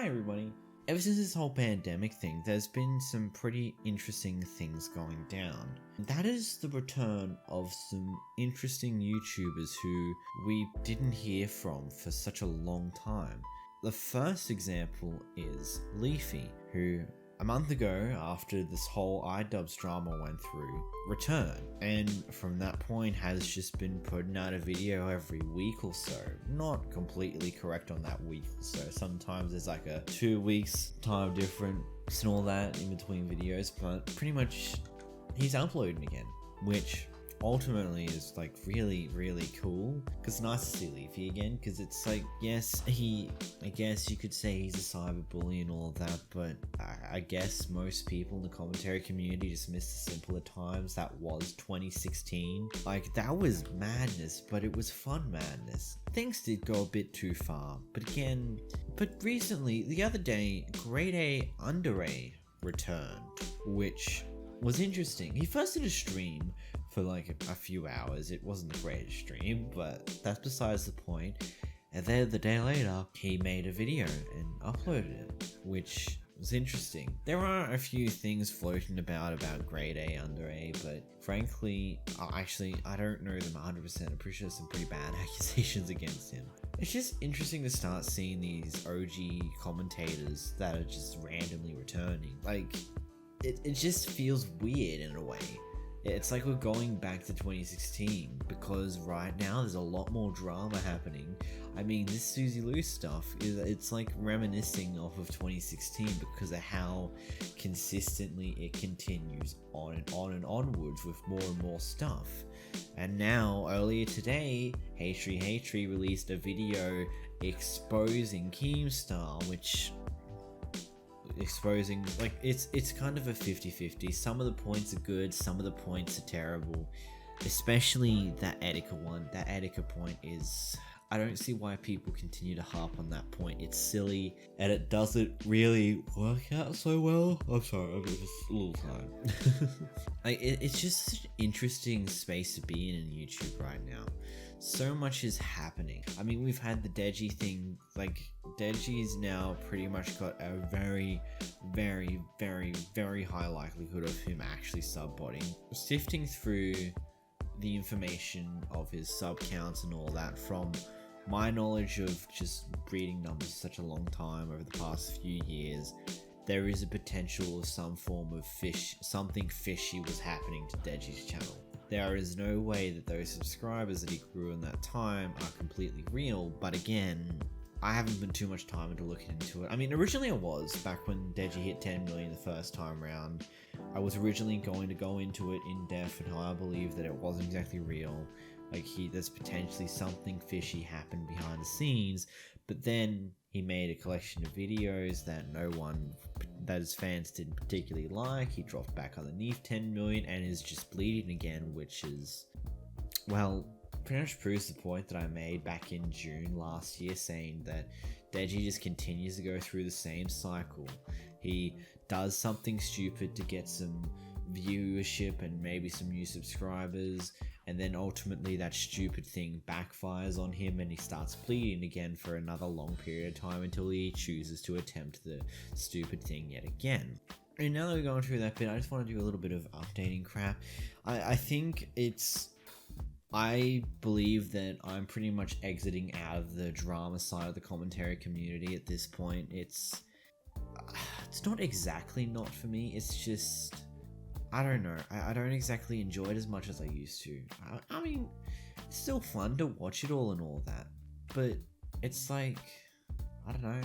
Hi everybody. Ever since this whole pandemic thing, there's been some pretty interesting things going down. That is the return of some interesting YouTubers who we didn't hear from for such a long time. The first example is Leafy, who a month ago, after this whole iDubbbz drama went through, returned, and from that point has just been putting out a video every week or so. Not completely correct on that week or so. Sometimes there's like a 2 weeks time difference and all that in between videos, but pretty much he's uploading again, which ultimately is like really cool, because it's nice to see Leafy again, because it's like, yes, I guess you could say he's a cyberbully and all of that, but I guess most people in the commentary community just miss the simpler times that was 2016. Like, that was madness, but it was fun madness. Things did go a bit too far, but recently, the other day, GradeAUnderA returned, which was interesting. He first did a stream for like a few hours. It wasn't the greatest stream, but that's besides the point. And then the day later, he made a video and uploaded it, which was interesting. There are a few things floating about GradeAUnderA, but frankly, I don't know them 100%. I'm pretty sure some pretty bad accusations against him. It's just interesting to start seeing these OG commentators that are just randomly returning. Like, it just feels weird in a way. It's like we're going back to 2016, because right now there's a lot more drama happening. I mean, this Susie Lou stuff, it's like reminiscing off of 2016 because of how consistently it continues on and on and onwards with more and more stuff. And now, earlier today, Hey3 released a video exposing Keemstar, which exposing, like, it's kind of a 50-50. Some of the points are good, some of the points are terrible, especially that Etika one. That Etika point is, I don't see why people continue to harp on that point. It's silly and it doesn't really work out so well. I'm sorry, I'm just a little tired. Like, it's just such an interesting space to be in YouTube right now. So much is happening. I mean, we've had the Deji thing. Like, Deji's now pretty much got a very high likelihood of him actually sub-botting. Sifting through the information of his sub counts and all that, from my knowledge of just breeding numbers for such a long time over the past few years, there is a potential of some form of something fishy was happening to Deji's channel. There is no way that those subscribers that he grew in that time are completely real, but again, I haven't been too much time into looking into it. I mean, originally I was, back when Deji hit 10 million the first time round. I was originally going to go into it in depth and how I believe that it wasn't exactly real. Like, there's potentially something fishy happened behind the scenes, but then he made a collection of videos that that his fans didn't particularly like. He dropped back underneath 10 million and is just bleeding again, which is, well, pretty much proves the point that I made back in June last year, saying that Deji just continues to go through the same cycle. He does something stupid to get some viewership and maybe some new subscribers, and then ultimately that stupid thing backfires on him and he starts bleeding again for another long period of time until he chooses to attempt the stupid thing yet again. And now that we're going through that bit, I just want to do a little bit of updating crap. I think I believe that I'm pretty much exiting out of the drama side of the commentary community at this point. It's not exactly not for me, it's just, I don't know, I don't exactly enjoy it as much as I used to. I mean, it's still fun to watch it all and all that, but it's like, I don't know,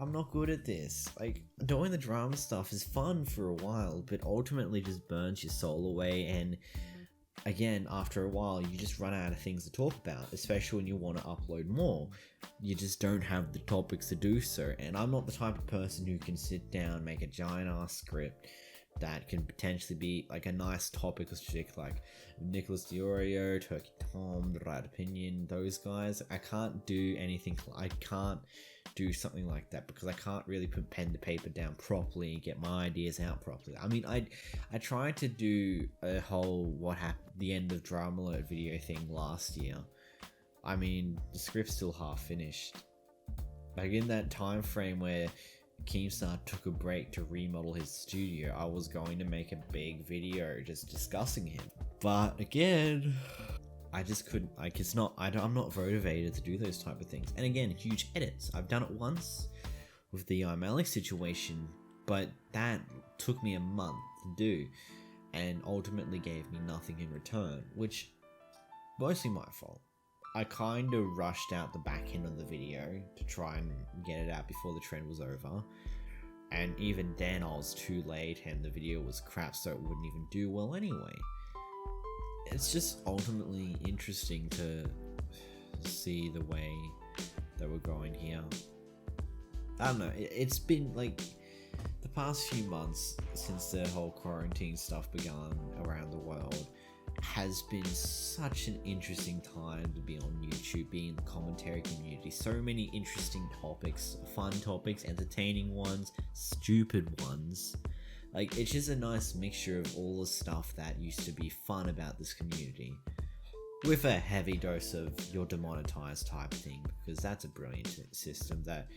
I'm not good at this. Like, doing the drama stuff is fun for a while, but ultimately just burns your soul away, and again, after a while, you just run out of things to talk about, especially when you want to upload more. You just don't have the topics to do so, and I'm not the type of person who can sit down, make a giant ass script that can potentially be like a nice topical chick like Nicholas Diorio, Turkey Tom, The Right Opinion, those guys. I can't do anything, I can't do something like that because I can't really put pen to paper down properly and get my ideas out properly. I mean, I tried to do a whole what happened, the end of Drama Alert video thing last year. I mean, the script's still half finished. Like in that time frame where Keemstar took a break to remodel his studio, I was going to make a big video just discussing him. But again, I just couldn't, like, it's not, I'm not motivated to do those type of things. And again, huge edits. I've done it once with the Malik situation, but that took me a month to do and ultimately gave me nothing in return, which mostly my fault. I kind of rushed out the back end of the video to try and get it out before the trend was over, and even then I was too late and the video was crap, so it wouldn't even do well anyway. It's just ultimately interesting to see the way that we're going here. I don't know, it's been like the past few months since the whole quarantine stuff began around the world has been such an interesting time to be on YouTube, be in the commentary community. So many interesting topics, fun topics, entertaining ones, stupid ones. Like, it's just a nice mixture of all the stuff that used to be fun about this community, with a heavy dose of you're demonetized type thing, because that's a brilliant system. That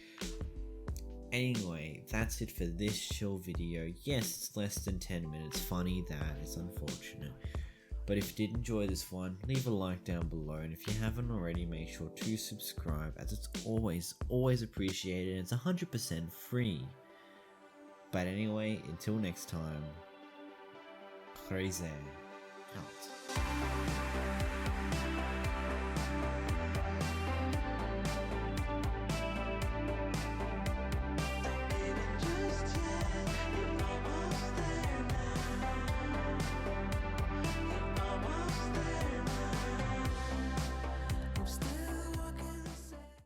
anyway, that's it for this chill video. Yes, it's less than 10 minutes. Funny that, it's unfortunate. But if you did enjoy this one, leave a like down below, and if you haven't already, make sure to subscribe, as it's always appreciated, and it's 100% free. But anyway, until next time, Krzear out.